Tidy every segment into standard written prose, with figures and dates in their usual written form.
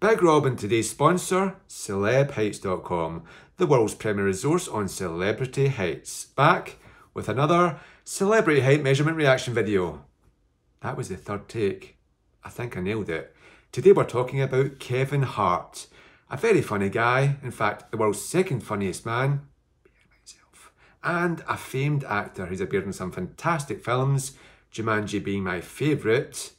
Big Rob and today's sponsor, CelebHeights.com, the world's premier resource on celebrity heights. Back with another celebrity height measurement reaction video. That was the third take. I think I nailed it. Today we're talking about Kevin Hart, a very funny guy, in fact the world's second funniest man, and a famed actor who's appeared in some fantastic films, Jumanji being my favourite,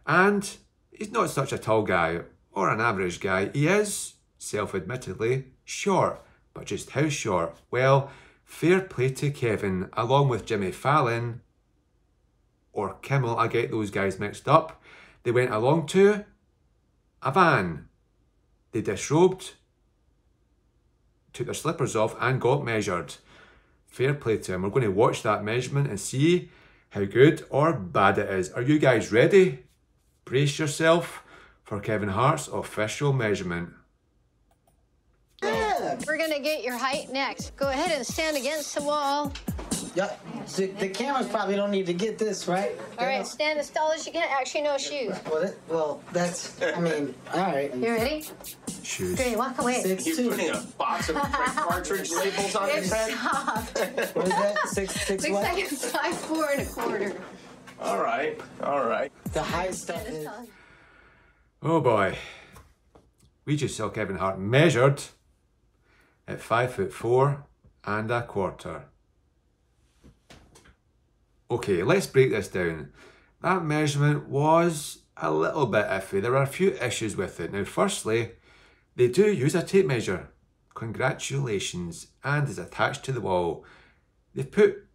and he's not such a tall guy or an average guy. He is, self-admittedly, short, but just how short? Well, fair play to Kevin, along with Jimmy Fallon, or Kimmel, I get those guys mixed up. They went along to a van. They disrobed, took their slippers off and got measured. Fair play to him. We're going to watch that measurement and see how good or bad it is. Are you guys ready? Brace yourself for Kevin Hart's official measurement. Yeah. We're gonna get your height next. Go ahead and stand against the wall. Yeah, so the cameras probably don't need to get this, right? All right, stand as tall as you can. Actually, no shoes. Well, that's, I mean, all right. You ready? Shoes. Great, walk away. 6'2". You're putting a box of cartridge labels on his head? Stop. What is that? 6 what? seconds, 5'4 1/4. All right, all right. The height stuff Stand as is... tall. Oh boy. We just saw Kevin Hart measured at 5'4 1/4. Okay, let's break this down. That measurement was a little bit iffy. There were a few issues with it. Now, firstly, they do use a tape measure. Congratulations. And it's attached to the wall. They've put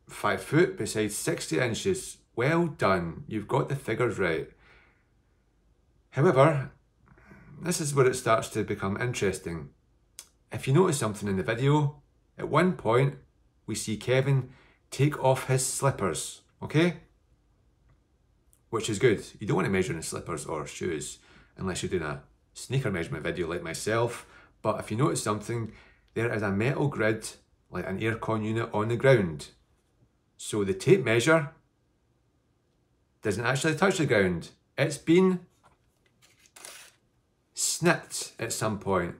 5 foot beside 60 inches. Well done. You've got the figures right. However, this is where it starts to become interesting. If you notice something in the video, at one point, we see Kevin take off his slippers, okay? Which is good. You don't want to measure in slippers or shoes unless you're doing a sneaker measurement video like myself. But if you notice something, there is a metal grid, like an aircon unit on the ground. So the tape measure doesn't actually touch the ground. It's been snipped at some point.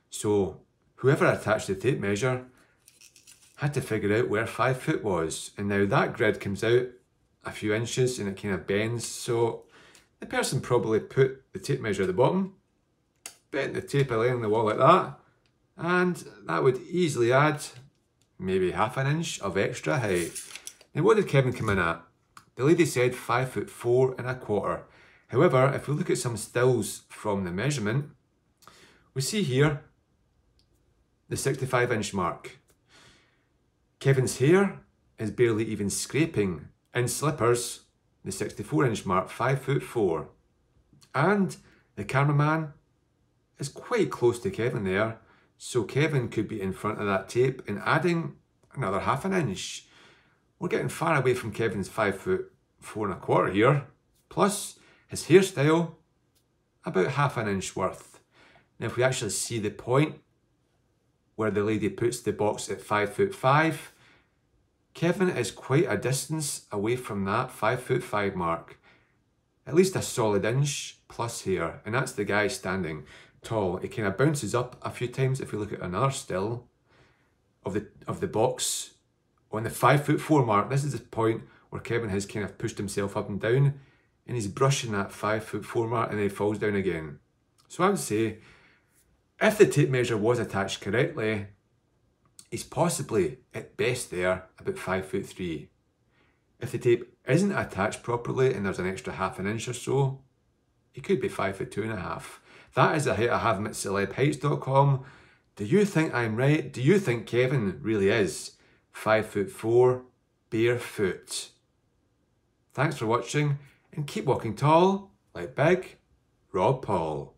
So whoever attached the tape measure had to figure out where 5 foot was. And now that grid comes out a few inches and it kind of bends. So the person probably put the tape measure at the bottom, bent the tape along the wall like that, and that would easily add maybe ½ an inch of extra height. Now what did Kevin come in at? The lady said 5'4 1/4. However, if we look at some stills from the measurement, we see here the 65-inch mark. Kevin's hair is barely even scraping. In slippers, the 64-inch mark, 5'4". And the cameraman is quite close to Kevin there, so Kevin could be in front of that tape and adding another ½ an inch. We're getting far away from Kevin's 5'4 1/4 here. Plus, his hairstyle, about ½ an inch worth. Now if we actually see the point where the lady puts the box at 5'5", Kevin is quite a distance away from that 5'5" mark. At least a solid inch plus here, and that's the guy standing tall. It kind of bounces up a few times if we look at another still of the box on the 5'4" mark. This is the point where Kevin has kind of pushed himself up and down, and he's brushing that 5'4" mark, and then he falls down again. So I would say, if the tape measure was attached correctly, he's possibly, at best there, about 5'3". If the tape isn't attached properly and there's an extra ½ an inch or so, he could be 5'2 1/2". That is the height I have him at CelebHeights.com. Do you think I'm right? Do you think Kevin really is 5'4", barefoot? Thanks for watching, and keep walking tall like Big Rob Paul.